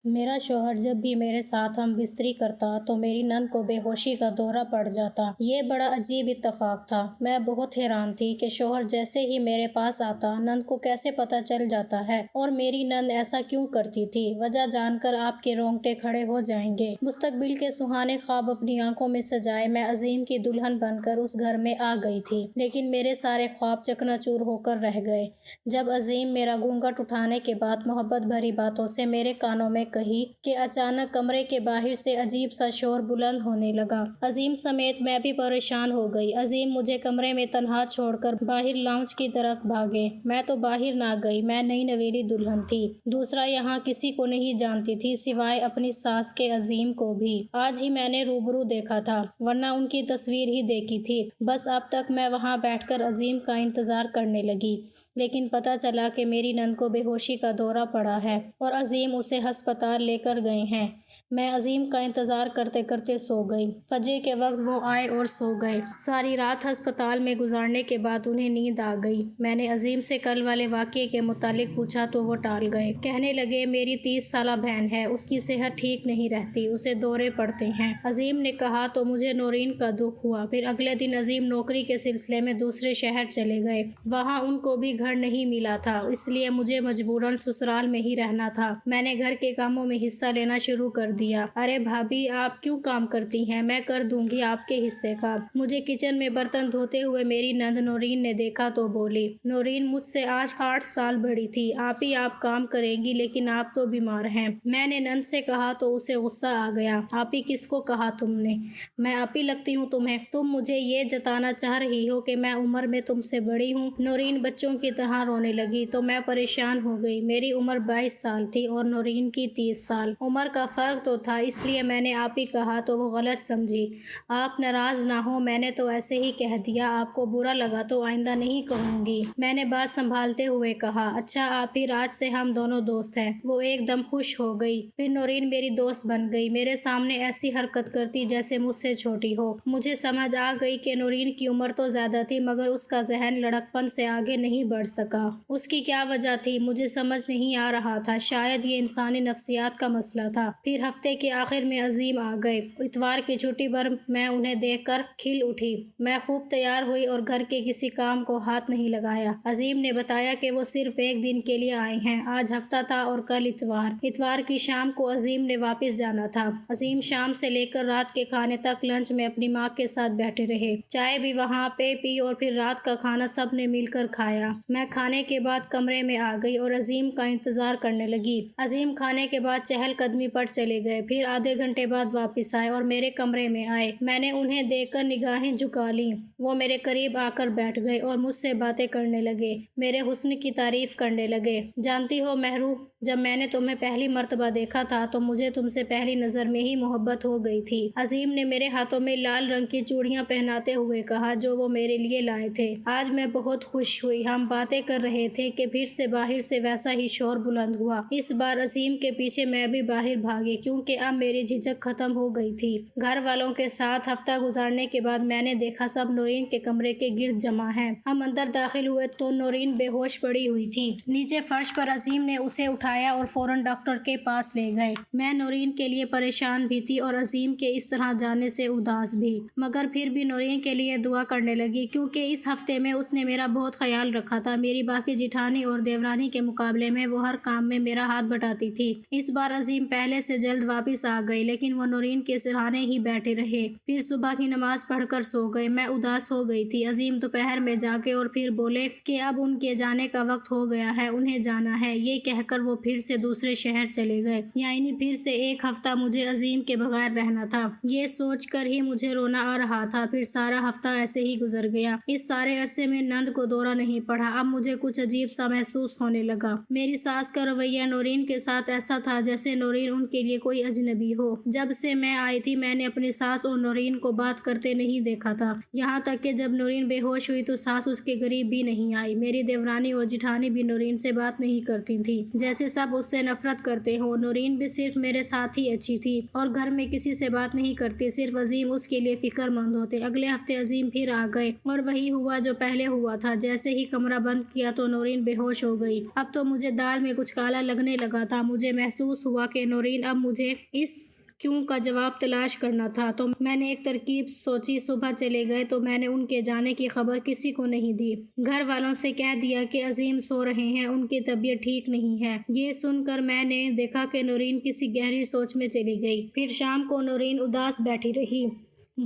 میرا شوہر جب بھی میرے ساتھ ہم بستری کرتا تو میری نند کو بے ہوشی کا دورہ پڑ جاتا۔ یہ بڑا عجیب اتفاق تھا۔ میں بہت حیران تھی کہ شوہر جیسے ہی میرے پاس آتا نند کو کیسے پتہ چل جاتا ہے اور میری نند ایسا کیوں کرتی تھی۔ وجہ جان کر آپ کے رونگٹے کھڑے ہو جائیں گے۔ مستقبل کے سہانے خواب اپنی آنکھوں میں سجائے میں عظیم کی دلہن بن کر اس گھر میں آ گئی تھی، لیکن میرے سارے خواب چکنا چور ہو کر رہ گئے جب عظیم میرا گھونگھٹ اٹھانے کے بعد محبت بھری باتوں سے میرے کانوں میں کہی کہ اچانک کمرے کے باہر سے عجیب سا شور بلند ہونے لگا۔ عظیم سمیت میں بھی پریشان ہو گئی۔ عظیم مجھے کمرے میں تنہا چھوڑ کر باہر لاؤنج کی طرف بھاگے۔ میں تو باہر نہ گئی، میں نئی نویلی دلہن تھی۔ دوسرا یہاں کسی کو نہیں جانتی تھی سوائے اپنی ساس کے۔ عظیم کو بھی آج ہی میں نے روبرو دیکھا تھا، ورنہ ان کی تصویر ہی دیکھی تھی۔ بس اب تک میں وہاں بیٹھ کر عظیم کا انتظار کرنے لگی، لیکن پتہ چلا کہ میری نند کو بے ہوشی کا دورہ پڑا ہے اور عظیم اسے ہسپتال لے کر گئے ہیں۔ میں عظیم کا انتظار کرتے کرتے سو گئی۔ فجر کے وقت وہ آئے اور سو گئے۔ ساری رات ہسپتال میں گزارنے کے بعد انہیں نیند آ گئی۔ میں نے عظیم سے کل والے واقعے کے متعلق پوچھا تو وہ ٹال گئے۔ کہنے لگے میری 30 سالہ بہن ہے، اس کی صحت ٹھیک نہیں رہتی، اسے دورے پڑتے ہیں۔ عظیم نے کہا تو مجھے نورین کا دکھ ہوا۔ پھر اگلے دن عظیم نوکری کے سلسلے میں دوسرے شہر چلے گئے۔ وہاں ان کو بھی گھر نہیں ملا تھا، اس لیے مجھے مجبوراً سسرال میں ہی رہنا تھا۔ میں نے گھر کے کاموں میں حصہ لینا شروع کر دیا۔ ارے بھابھی آپ کیوں کام کرتی ہیں، میں کر دوں گی آپ کے حصے کا۔ مجھے کچن میں برتن دھوتے ہوئے میری نند نورین نے دیکھا تو بولی، نورین مجھ سے آج 8 سال بڑی تھی، آپ کام کریں گی لیکن آپ تو بیمار ہیں۔ میں نے نند سے کہا تو اسے غصہ آ گیا۔ آپی کس کو کہا تم نے؟ میں آپی لگتی ہوں تمہیں؟ تم مجھے یہ جتانا چاہ رہی ہو کہ میں عمر میں تم سے بڑی ہوں؟ نورین بچوں کی طرح رونے لگی تو میں پریشان ہو گئی۔ میری عمر 22 سال تھی اور نورین کی 30 سال۔ عمر کا فرق تو تھا، اس لیے میں نے آپی کہا تو وہ غلط سمجھی۔ آپ ناراض نہ ہو، میں نے تو ایسے ہی کہہ دیا، آپ کو برا لگا تو آئندہ نہیں کہوں گی۔ میں نے بات سنبھالتے ہوئے کہا، اچھا آپی آج سے ہم دونوں دوست ہیں۔ وہ ایک دم خوش ہو گئی۔ پھر نورین میری دوست بن گئی، میرے سامنے ایسی حرکت کرتی جیسے مجھ سے چھوٹی ہو۔ مجھے سمجھ آ گئی کہ نورین کی عمر تو زیادہ تھی مگر اس کا ذہن لڑکپن سے آگے نہیں بڑھ سکا۔ اس کی کیا وجہ تھی مجھے سمجھ نہیں آ رہا تھا، شاید یہ انسانی نفسیات کا مسئلہ تھا۔ پھر ہفتے کے آخر میں عظیم آ گئے۔ اتوار کی چھٹی پر میں انہیں دیکھ کر کھل اٹھی۔ میں خوب تیار ہوئی اور گھر کے کسی کام کو ہاتھ نہیں لگایا۔ عظیم نے بتایا کہ وہ صرف ایک دن کے لیے آئے ہیں، آج ہفتہ تھا اور کل اتوار۔ اتوار کی شام کو عظیم نے واپس جانا تھا۔ عظیم شام سے لے کر رات کے کھانے تک لنچ میں اپنی ماں کے ساتھ بیٹھے رہے، چائے بھی وہاں پہ پی اور پھر رات کا کھانا سب نے مل کر کھایا۔ میں کھانے کے بعد کمرے میں آ گئی اور عظیم کا انتظار کرنے لگی۔ عظیم کھانے کے بعد چہل قدمی پر چلے گئے، پھر آدھے گھنٹے بعد واپس آئے اور میرے کمرے میں آئے۔ میں نے انہیں دیکھ کر نگاہیں جھکا لیں۔ وہ میرے قریب آ کر بیٹھ گئے اور مجھ سے باتیں کرنے لگے، میرے حسن کی تعریف کرنے لگے۔ جانتی ہو مہرو، جب میں نے تمہیں پہلی مرتبہ دیکھا تھا تو مجھے تم سے پہلی نظر میں ہی محبت ہو گئی تھی۔ عظیم نے میرے ہاتھوں میں لال رنگ کی چوڑیاں پہناتے ہوئے کہا جو وہ میرے لیے لائے تھے۔ آج میں بہت خوش ہوئی۔ ہم باتیں کر رہے تھے کہ پھر سے باہر سے ویسا ہی شور بلند ہوا۔ اس بار عظیم کے پیچھے میں بھی باہر بھاگی کیونکہ اب میری جھجک ختم ہو گئی تھی۔ گھر والوں کے ساتھ ہفتہ گزارنے کے بعد میں نے دیکھا سب نورین کے کمرے کے گرد جمع ہیں۔ ہم اندر داخل ہوئے تو نورین بے ہوش پڑی ہوئی تھی۔ نیچے فرش پر عظیم نے اسے اٹھایا اور فوراً ڈاکٹر کے پاس لے گئے۔ میں نورین کے لیے پریشان بھی تھی اور عظیم کے اس طرح جانے سے اداس بھی، مگر پھر بھی نورین کے لیے دعا کرنے لگی کیونکہ اس ہفتے میں اس نے میرا بہت خیال رکھا تھا۔ میری باقی جیٹھانی اور دیورانی کے مقابلے میں وہ ہر کام میں میرا ہاتھ بٹاتی تھی۔ اس بار عظیم پہلے سے جلد واپس آ گئی لیکن وہ نورین کے سرہانے ہی بیٹھے رہے، پھر صبح کی نماز پڑھ کر سو گئے۔ میں اداس ہو گئی تھی۔ عظیم دوپہر میں جاگے اور پھر بولے کہ اب ان کے جانے کا وقت ہو گیا ہے، انہیں جانا ہے۔ یہ کہہ کر وہ پھر سے دوسرے شہر چلے گئے، یعنی پھر سے ایک ہفتہ مجھے عظیم کے بغیر رہنا تھا۔ یہ سوچ کر ہی مجھے رونا آ رہا تھا۔ پھر سارا ہفتہ ایسے ہی گزر گیا۔ اس سارے عرصے میں نند کو دورہ نہیں پڑا۔ اب مجھے کچھ عجیب سا محسوس ہونے لگا۔ میری ساس کا رویہ نورین کے ساتھ ایسا تھا جیسے نورین ان کے لیے کوئی اجنبی ہو۔ جب سے میں آئی تھی میں نے اپنی ساس اور نورین کو بات کرتے نہیں دیکھا تھا، یہاں تک کہ جب نورین بے ہوش ہوئی تو ساس اس کے قریب بھی نہیں آئی۔ میری دیورانی اور جیٹھانی بھی نورین سے بات نہیں کرتی تھی، جیسے سب اس سے نفرت کرتے ہوں۔ نورین بھی صرف میرے ساتھ ہی اچھی تھی اور گھر میں کسی سے بات نہیں کرتی، صرف عظیم اس کے لیے فکر مند ہوتے۔ اگلے ہفتے عظیم پھر آ گئے اور وہی ہوا جو پہلے ہوا تھا۔ جیسے ہی کمرہ بند کیا تو نورین بے ہوش ہو گئی۔ اب تو مجھے دال میں کچھ کالا لگنے لگا تھا۔ مجھے محسوس ہوا کہ نورین اب مجھے اس کیوں کا جواب تلاش کرنا تھا، تو میں نے ایک ترکیب سوچی۔ صبح چلے گئے تو میں نے ان کے جانے کی خبر کسی کو نہیں دی۔ گھر والوں سے کہہ دیا کہ عظیم سو رہے ہیں، ان کی طبیعت ٹھیک نہیں ہے۔ یہ سن کر میں نے دیکھا کہ نورین کسی گہری سوچ میں چلی گئی۔ پھر شام کو نورین اداس بیٹھی رہی،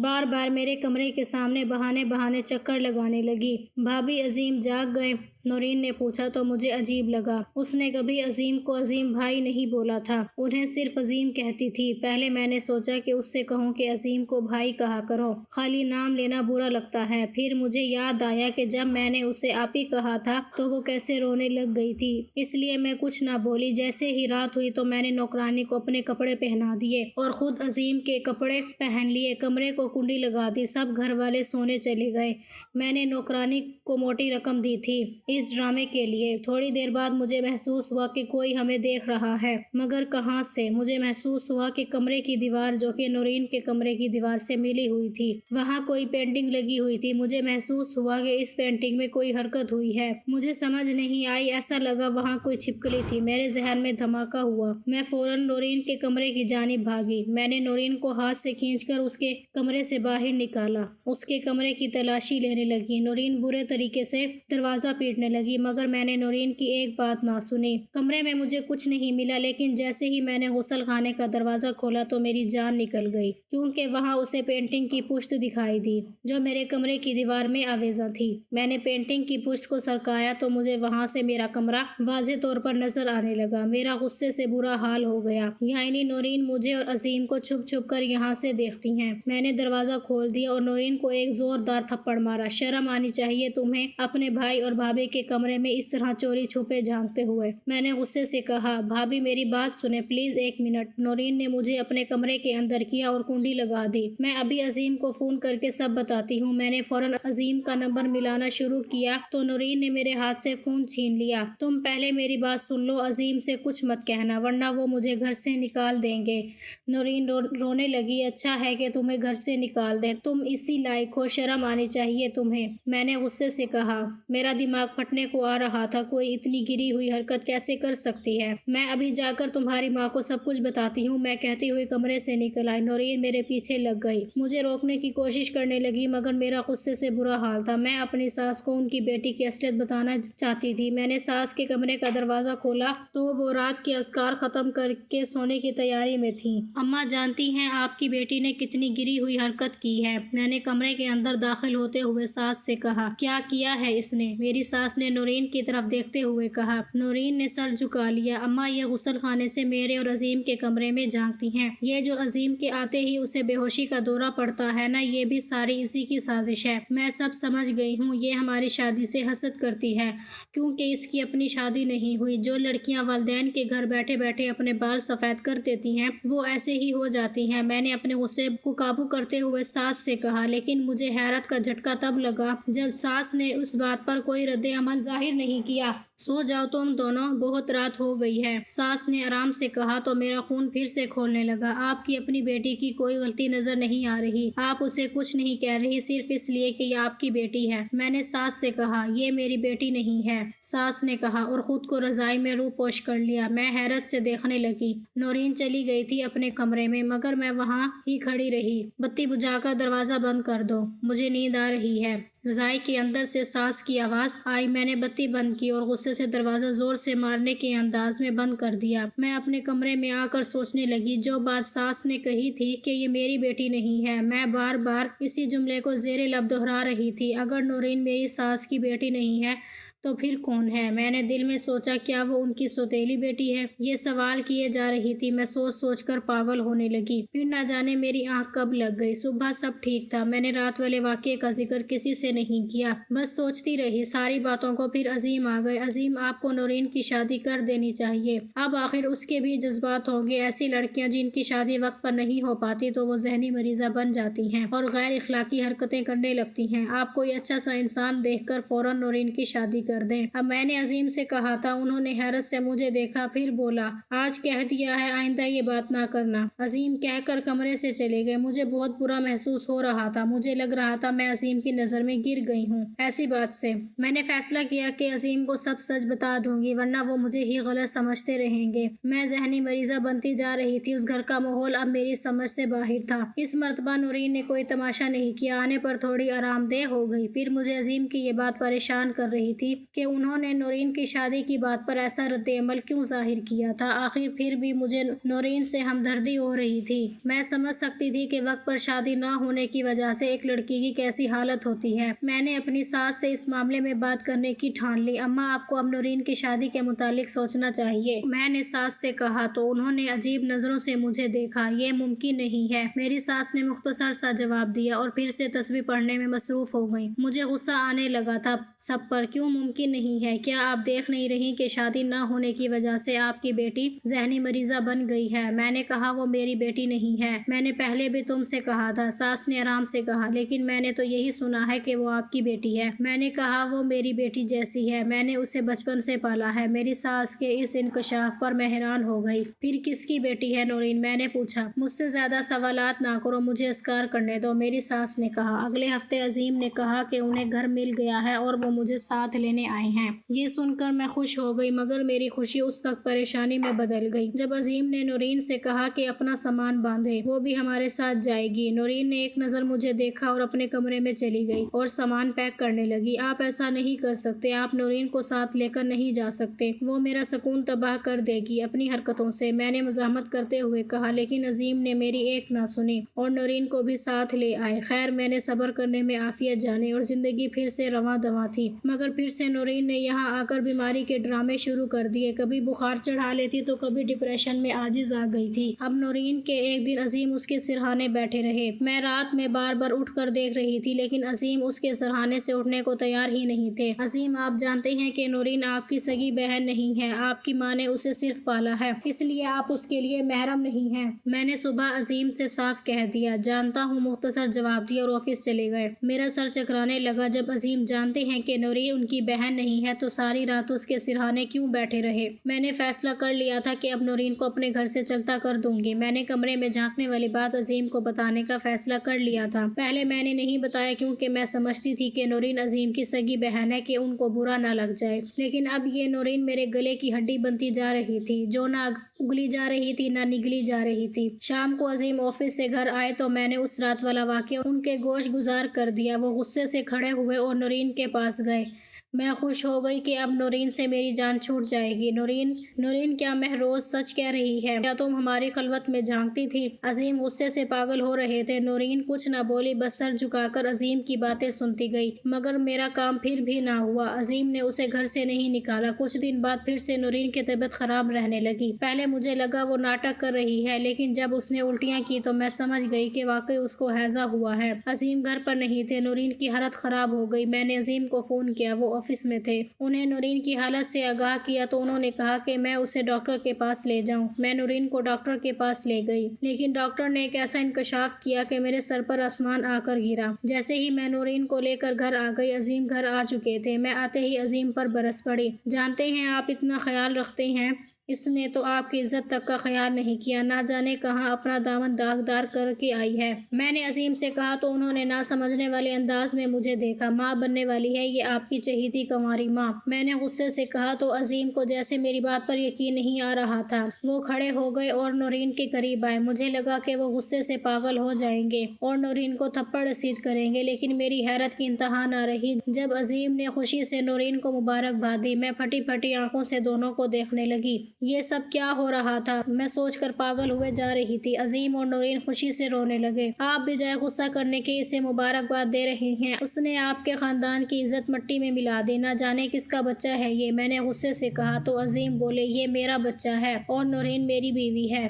بار بار میرے کمرے کے سامنے بہانے چکر لگانے لگی۔ بھابی عظیم جاگ گئے؟ نورین نے پوچھا تو مجھے عجیب لگا۔ اس نے کبھی عظیم کو عظیم بھائی نہیں بولا تھا، انہیں صرف عظیم کہتی تھی۔ پہلے میں نے سوچا کہ اس سے کہوں کہ عظیم کو بھائی کہا کرو، خالی نام لینا برا لگتا ہے۔ پھر مجھے یاد آیا کہ جب میں نے اسے آپی کہا تھا تو وہ کیسے رونے لگ گئی تھی، اس لیے میں کچھ نہ بولی۔ جیسے ہی رات ہوئی تو میں نے نوکرانی کو اپنے کپڑے پہنا دیے اور خود عظیم کے کپڑے پہن لیے۔ کمرے کو کنڈی لگا دی، سب گھر والے سونے چلے گئے۔ میں نے نوکرانی کو موٹی رقم دی تھی اس ڈرامے کے لیے۔ تھوڑی دیر بعد مجھے محسوس ہوا کہ کوئی ہمیں دیکھ رہا ہے، مگر کہاں سے؟ مجھے محسوس ہوا کہ کمرے کی دیوار، جو کہ نورین کے کمرے کی دیوار سے ملی ہوئی تھی، وہاں کوئی پینٹنگ لگی ہوئی تھی۔ مجھے محسوس ہوا کہ اس پینٹنگ میں کوئی حرکت ہوئی ہے۔ مجھے سمجھ نہیں آئی، ایسا لگا وہاں کوئی چھپکلی تھی۔ میرے ذہن میں دھماکہ ہوا۔ میں فوراً نورین کے کمرے کی جانب بھاگی۔ میں نے نورین کو ہاتھ سے کھینچ کر اس کے کمرے سے باہر نکالا، اس کے کمرے کی تلاشی لینے لگی۔ نورین برے طریقے سے دروازہ پیٹنے لگی، مگر میں نے نورین کی ایک بات نہ سنی۔ کمرے میں مجھے کچھ نہیں ملا، لیکن جیسے ہی میں نے غسل خانے کا دروازہ کھولا تو میری جان نکل گئی، کیونکہ وہاں اسے پینٹنگ کی پشت دکھائی دی جو میرے کمرے کی دیوار میں آویزاں تھی۔ میں نے پینٹنگ کی پشت کو سرکایا تو مجھے وہاں سے میرا کمرہ واضح طور پر نظر آنے لگا۔ میرا غصے سے برا حال ہو گیا، یعنی نورین مجھے اور عظیم کو چھپ چھپ کر یہاں سے دیکھتی ہیں۔ میں نے دروازہ کھول دیا اور نورین کو ایک زوردار تھپڑ مارا۔ شرم آنی چاہیے تمہیں، اپنے بھائی اور بھابھی کے کمرے میں اس طرح چوری چھپے جھانکتے ہوئے، میں نے غصے سے کہا۔ بھابھی میری بات سنیں پلیز، ایک منٹ۔ نورین نے مجھے اپنے کمرے کے اندر کیا اور کنڈی لگا دی۔ میں ابھی عظیم کو فون کر کے سب بتاتی ہوں۔ میں نے فوراً عظیم کا نمبر ملانا شروع کیا تو نورین نے میرے ہاتھ سے فون چھین لیا۔ تم پہلے میری بات سن لو، عظیم سے کچھ مت کہنا ورنہ وہ مجھے گھر سے نکال دیں گے۔ نورین رونے لگی۔ اچھا ہے کہ تمہیں گھر سے نکال دیں، تم اسی لائق ہو، شرم آنی چاہیے تمہیں، میں نے غصے سے کہا۔ میرا دماغ پھٹنے کو آ رہا تھا، کوئی اتنی گری ہوئی حرکت کیسے کر سکتی ہے؟ میں ابھی جا کر تمہاری ماں کو سب کچھ بتاتی ہوں، میں کہتی ہوئی کمرے سے نکل آئی۔ نورین میرے پیچھے لگ گئی، مجھے روکنے کی کوشش کرنے لگی، مگر میرا غصے سے برا حال تھا۔ میں اپنی ساس کو ان کی بیٹی کی اصلیت بتانا چاہتی تھی۔ میں نے ساس کے کمرے کا دروازہ کھولا تو وہ رات کے اذکار ختم کر کے سونے کی تیاری میں تھیں۔ اماں جانتی ہیں آپ کی بیٹی نے کتنی گری ہوئی حرکت کی ہے؟ میں نے کمرے کے اندر داخل ہوتے ہوئے ساس سے کہا۔ کیا کیا ہے اس نے؟ میری ساس نے نورین کی طرف دیکھتے ہوئے کہا۔ نورین نے سر جھکا لیا۔ اماں یہ غسل خانے سے میرے اور عظیم کے کمرے میں جھانکتی ہیں، یہ جو عظیم کے آتے ہی اسے بے ہوشی کا دورہ پڑتا ہے نا، یہ بھی ساری اسی کی سازش ہے۔ میں سب سمجھ گئی ہوں، یہ ہماری شادی سے حسد کرتی ہے کیونکہ اس کی اپنی شادی نہیں ہوئی۔ جو لڑکیاں والدین کے گھر بیٹھے بیٹھے اپنے بال سفید کر دیتی ہیں وہ ایسے ہی ہو جاتی ہیں۔ میں نے اپنے غصے کو قابو کرتے ہوئے ساس سے کہا، لیکن مجھے حیرت کا جھٹکا تب لگا جب ساس نے اس بات پر کوئی رد عمل ظاہر نہیں کیا۔ سو جاؤ تم دونوں، بہت رات ہو گئی ہے، ساس نے آرام سے کہا تو میرا خون پھر سے کھولنے لگا۔ آپ کی اپنی بیٹی کی کوئی غلطی نظر نہیں آ رہی، آپ اسے کچھ نہیں کہہ رہی صرف اس لیے کہ یہ آپ کی بیٹی ہے؟ میں نے ساس سے کہا۔ یہ میری بیٹی نہیں ہے، ساس نے کہا اور خود کو رضائی میں روح پوش کر لیا۔ میں حیرت سے دیکھنے لگی۔ نورین چلی گئی تھی اپنے کمرے میں، مگر میں وہاں ہی کھڑی رہی۔ بتی بجھا کر دروازہ بند کر دو، مجھے نیند آ رہی ہے، رضائی کے اندر سے ساس کی آواز آئی۔ میں نے بتی بند کی اور غصے سے دروازہ زور سے مارنے کے انداز میں بند کر دیا۔ میں اپنے کمرے میں آ کر سوچنے لگی، جو بات ساس نے کہی تھی کہ یہ میری بیٹی نہیں ہے، میں بار بار اسی جملے کو زیر لب دہرا رہی تھی۔ اگر نورین میری ساس کی بیٹی نہیں ہے تو پھر کون ہے؟ میں نے دل میں سوچا، کیا وہ ان کی سوتیلی بیٹی ہے؟ یہ سوال کیے جا رہی تھی، میں سوچ سوچ کر پاگل ہونے لگی۔ پھر نہ جانے میری آنکھ کب لگ گئی۔ صبح سب ٹھیک تھا، میں نے رات والے واقعے کا ذکر کسی سے نہیں کیا، بس سوچتی رہی ساری باتوں کو۔ پھر عظیم آ گئے۔ عظیم، آپ کو نورین کی شادی کر دینی چاہیے، اب آخر اس کے بھی جذبات ہوں گے۔ ایسی لڑکیاں جن کی شادی وقت پر نہیں ہو پاتی تو وہ ذہنی مریضہ بن جاتی ہیں اور غیر اخلاقی حرکتیں کرنے لگتی ہیں۔ آپ کوئی اچھا سا انسان دیکھ کر فوراً نورین کی شادی کر کر دیں۔ اب میں نے عظیم سے کہا تھا، انہوں نے حیرت سے مجھے دیکھا، پھر بولا، آج کہہ دیا ہے آئندہ یہ بات نہ کرنا۔ عظیم کہہ کر کمرے سے چلے گئے۔ مجھے بہت برا محسوس ہو رہا تھا، مجھے لگ رہا تھا میں عظیم کی نظر میں گر گئی ہوں۔ ایسی بات سے میں نے فیصلہ کیا کہ عظیم کو سب سچ بتا دوں گی، ورنہ وہ مجھے ہی غلط سمجھتے رہیں گے۔ میں ذہنی مریضہ بنتی جا رہی تھی، اس گھر کا ماحول اب میری سمجھ سے باہر تھا۔ اس مرتبہ نورین نے کوئی تماشا نہیں کیا، آنے پر تھوڑی آرام دہ ہو گئی۔ پھر مجھے عظیم کی یہ بات پریشان کر رہی تھی کہ انہوں نے نورین کی شادی کی بات پر ایسا رد عمل کیوں ظاہر کیا تھا۔ آخر پھر بھی مجھے نورین سے ہمدردی ہو رہی تھی۔ میں سمجھ سکتی تھی کہ وقت پر شادی نہ ہونے کی وجہ سے ایک لڑکی کی کیسی حالت ہوتی ہے۔ میں نے اپنی ساس سے اس معاملے میں بات کرنے کی ٹھان لی۔ اماں، آپ کو اب نورین کی شادی کے متعلق سوچنا چاہیے، میں نے ساس سے کہا تو انہوں نے عجیب نظروں سے مجھے دیکھا۔ یہ ممکن نہیں ہے، میری ساس نے مختصر سا جواب دیا اور پھر سے تسبیح پڑھنے میں مصروف ہو گئی۔ مجھے غصہ آنے لگا تھا سب پر۔ کیوں ممکن نہیں ہے؟ کیا آپ دیکھ نہیں رہی کہ شادی نہ ہونے کی وجہ سے آپ کی بیٹی ذہنی مریضہ بن گئی ہے؟ میں نے کہا، وہ میری بیٹی نہیں ہے، میں نے پہلے بھی تم سے کہا تھا۔ ساس نے آرام سے کہا، لیکن میں نے تو یہی سنا ہے کہ وہ آپ کی بیٹی ہے۔ میں نے کہا، وہ میری بیٹی جیسی ہے، میں نے اسے بچپن سے پالا ہے۔ میری ساس کے اس انکشاف پر میں حیران ہو گئی۔ پھر کس کی بیٹی ہے نورین؟ میں نے پوچھا۔ مجھ سے زیادہ سوالات نہ کرو، مجھے اذکار کرنے دو، میری ساس نے کہا۔ اگلے ہفتے عظیم نے کہا کہ انہیں گھر مل گیا ہے اور وہ مجھے ساتھ لینے آئے ہیں۔ یہ سن کر میں خوش ہو گئی، مگر میری خوشی اس وقت پریشانی میں بدل گئی جب عظیم نے نورین سے کہا کہ اپنا سامان باندھے، وہ بھی ہمارے ساتھ جائے گی۔ نورین نے ایک نظر مجھے دیکھا اور اپنے کمرے میں چلی گئی اور سامان پیک کرنے لگی۔ آپ ایسا نہیں کر سکتے، آپ نورین کو ساتھ لے کر نہیں جا سکتے، وہ میرا سکون تباہ کر دے گی اپنی حرکتوں سے، میں نے مزاحمت کرتے ہوئے کہا، لیکن عظیم نے میری ایک نہ سنی اور نورین کو بھی ساتھ لے آئے۔ خیر، میں نے صبر کرنے میں عافیت جانی اور زندگی پھر سے رواں دواں تھی، مگر پھر سے نورین نے یہاں آ کر بیماری کے ڈرامے شروع کر دیے۔ کبھی بخار چڑھا لیتی تو کبھی ڈپریشن میں عاجز آ گئی تھی۔ اب نورین کے ایک دن عظیم اس کے سرہانے بیٹھے رہے۔ میں رات میں بار بار اٹھ کر دیکھ رہی تھی، لیکن عظیم اس کے سرہانے سے اٹھنے کو تیار ہی نہیں تھے۔ عظیم، آپ جانتے ہیں کہ نورین آپ کی سگی بہن نہیں ہے، آپ کی ماں نے اسے صرف پالا ہے، اس لیے آپ اس کے لیے محرم نہیں ہیں، میں نے صبح عظیم سے صاف کہہ دیا۔ جانتا ہوں، مختصر جواب دیا اور آفس چلے گئے۔ میرا سر چکرانے لگا جب عظیم جانتے ہیں کہ نورین ان کی بہن نہیں ہے تو ساری رات اس کے سرہانے کیوں بیٹھے رہے۔ میں نے فیصلہ کر لیا تھا کہ اب نورین کو اپنے گھر سے چلتا کر دوں گی۔ میں نے کمرے میں جھانکنے والی بات عظیم کو بتانے کا فیصلہ کر لیا تھا۔ پہلے میں نے نہیں بتایا کیونکہ میں سمجھتی تھی کہ نورین عظیم کی سگی بہن ہے کہ ان کو برا نہ لگ جائے، لیکن اب یہ نورین میرے گلے کی ہڈی بنتی جا رہی تھی، جو نہ اگلی جا رہی تھی نہ نگلی جا رہی تھی۔ شام کو عظیم آفس سے گھر آئے تو میں نے اس رات والا واقعہ ان کے گوش گزار کر دیا۔ وہ غصے سے کھڑے ہوئے اور نورین کے پاس گئے۔ میں خوش ہو گئی کہ اب نورین سے میری جان چھوٹ جائے گی۔ نورین، کیا مہروز سچ کہہ رہی ہے؟ کیا تم ہماری خلوت میں جھانکتی تھی؟ عظیم غصے سے پاگل ہو رہے تھے۔ نورین کچھ نہ بولی، بس سر جھکا کر عظیم کی باتیں سنتی گئی، مگر میرا کام پھر بھی نہ ہوا۔ عظیم نے اسے گھر سے نہیں نکالا۔ کچھ دن بعد پھر سے نورین کی طبیعت خراب رہنے لگی۔ پہلے مجھے لگا وہ ناٹک کر رہی ہے، لیکن جب اس نے الٹیاں کی تو میں سمجھ گئی کہ واقعی اس کو ہیضہ ہوا ہے۔ عظیم گھر پر نہیں تھے۔ نورین کی حالت خراب ہو گئی۔ میں نے عظیم کو فون کیا، وہ آفس میں تھے۔ انہیں نورین کی حالت سے آگاہ کیا تو انہوں نے کہا کہ میں اسے ڈاکٹر کے پاس لے جاؤں۔ میں نورین کو ڈاکٹر کے پاس لے گئی، لیکن ڈاکٹر نے ایک ایسا انکشاف کیا کہ میرے سر پر آسمان آ کر گرا۔ جیسے ہی میں نورین کو لے کر گھر آ گئی، عظیم گھر آ چکے تھے۔ میں آتے ہی عظیم پر برس پڑی۔ جانتے ہیں، آپ اتنا خیال رکھتے ہیں، اس نے تو آپ کی عزت تک کا خیال نہیں کیا، نہ جانے کہاں اپنا دامن داغدار کر کے آئی ہے۔ میں نے عظیم سے کہا تو انہوں نے نہ سمجھنے والے انداز میں مجھے دیکھا۔ ماں بننے والی ہے یہ آپ کی چہیتی کنواری ماں، میں نے غصے سے کہا تو عظیم کو جیسے میری بات پر یقین نہیں آ رہا تھا۔ وہ کھڑے ہو گئے اور نورین کے قریب آئے۔ مجھے لگا کہ وہ غصے سے پاگل ہو جائیں گے اور نورین کو تھپڑ رسید کریں گے، لیکن میری حیرت کی انتہا نہ رہی جب عظیم نے خوشی سے نورین کو مبارکباد دی۔ میں پھٹی پھٹی آنکھوں سے دونوں کو دیکھنے لگی۔ یہ سب کیا ہو رہا تھا، میں سوچ کر پاگل ہوئے جا رہی تھی۔ عظیم اور نورین خوشی سے رونے لگے۔ آپ بجائے غصہ کرنے کے اسے مبارکباد دے رہے ہیں، اس نے آپ کے خاندان کی عزت مٹی میں ملا دی، نہ جانے کس کا بچہ ہے یہ، میں نے غصے سے کہا تو عظیم بولے، یہ میرا بچہ ہے اور نورین میری بیوی ہے۔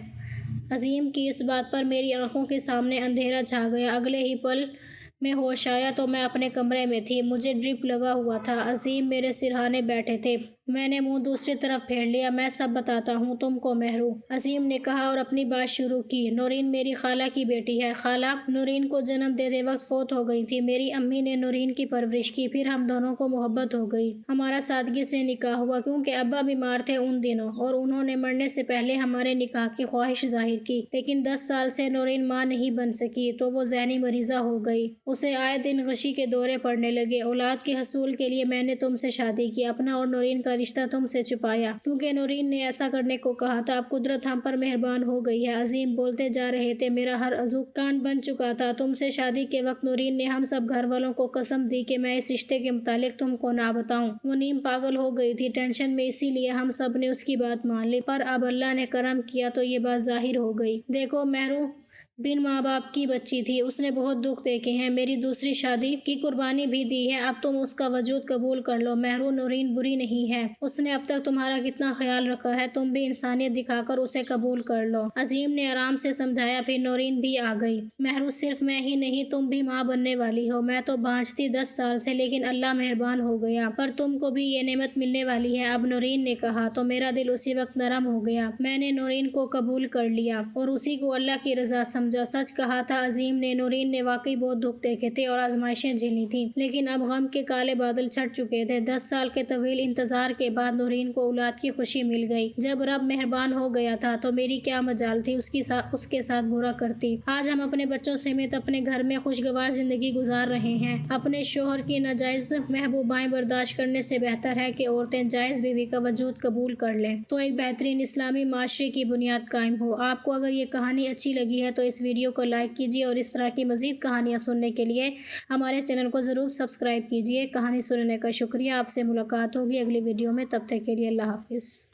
عظیم کی اس بات پر میری آنکھوں کے سامنے اندھیرا چھا گیا۔ اگلے ہی پل میں ہوش آیا تو میں اپنے کمرے میں تھی، مجھے ڈرپ لگا ہوا تھا۔ عظیم میرے سرہانے بیٹھے تھے۔ میں نے منہ دوسری طرف پھیر لیا۔ میں سب بتاتا ہوں تم کو مہرو، عظیم نے کہا اور اپنی بات شروع کی۔ نورین میری خالہ کی بیٹی ہے۔ خالہ نورین کو جنم دیتے وقت فوت ہو گئی تھی۔ میری امی نے نورین کی پرورش کی، پھر ہم دونوں کو محبت ہو گئی۔ ہمارا سادگی سے نکاح ہوا کیونکہ ابا بیمار تھے ان دنوں، اور انہوں نے مرنے سے پہلے ہمارے نکاح کی خواہش ظاہر کی، لیکن 10 سال سے نورین ماں نہیں بن سکی تو وہ ذہنی مریضہ ہو گئی۔ اسے آئے دن غشی کے دورے پڑنے لگے۔ اولاد کے حصول کے لیے میں نے تم سے شادی کی، اپنا اور نورین کا رشتہ تم سے چھپایا کیونکہ نورین نے ایسا کرنے کو کہا تھا۔ اب قدرت ہم پر مہربان ہو گئی ہے۔ عظیم بولتے جا رہے تھے، میرا ہر عضو کان بن چکا تھا۔ تم سے شادی کے وقت نورین نے ہم سب گھر والوں کو قسم دی کہ میں اس رشتے کے متعلق تم کو نہ بتاؤں۔ وہ نیم پاگل ہو گئی تھی ٹینشن میں، اسی لیے ہم سب نے اس کی بات مان لی، پر اب اللہ نے کرم کیا تو یہ بات ظاہر ہو گئی۔ دیکھو مہرو بن ماں باپ کی بچی تھی، اس نے بہت دکھ دیکھے ہیں، میری دوسری شادی کی قربانی بھی دی ہے، اب تم اس کا وجود قبول کر لو۔ مہرو نورین بری نہیں ہے، اس نے اب تک تمہارا کتنا خیال رکھا ہے، تم بھی انسانیت دکھا کر اسے قبول کر لو۔ عظیم نے آرام سے سمجھایا، پھر نورین بھی آ گئی۔ مہرو صرف میں ہی نہیں، تم بھی ماں بننے والی ہو۔ میں تو بانجھ تھی 10 سال سے، لیکن اللہ مہربان ہو گیا، پر تم کو بھی یہ نعمت ملنے والی ہے اب، نورین نے کہا تو میرا دل اسی وقت نرم ہو گیا۔ میں نے نورین کو قبول کر لیا اور اسی کو اللہ کی رضا سمجھا۔ سچ کہا تھا عظیم نے، نورین نے واقعی بہت دکھ دیکھے تھے اور آزمائشیں جھیلی تھیں، لیکن اب غم کے کالے بادل چھٹ چکے تھے۔ 10 سال کے طویل انتظار کے بعد نورین کو اولاد کی خوشی مل گئی۔ جب رب مہربان ہو گیا تھا تو میری کیا مجال تھی اس کے ساتھ برا کرتی۔ آج ہم اپنے بچوں سمیت اپنے گھر میں خوشگوار زندگی گزار رہے ہیں۔ اپنے شوہر کی ناجائز محبوبائیں برداشت کرنے سے بہتر ہے کہ عورتیں جائز بیوی کا وجود قبول کر لیں تو ایک بہترین اسلامی معاشرے کی بنیاد قائم ہو۔ آپ کو اگر یہ کہانی اچھی لگی ہے تو اس ویڈیو کو لائک کیجیے اور اس طرح کی مزید کہانیاں سننے کے لیے ہمارے چینل کو ضرور سبسکرائب کیجیے۔ کہانی سننے کا شکریہ۔ آپ سے ملاقات ہوگی اگلی ویڈیو میں، تب تک کے لیے اللہ حافظ۔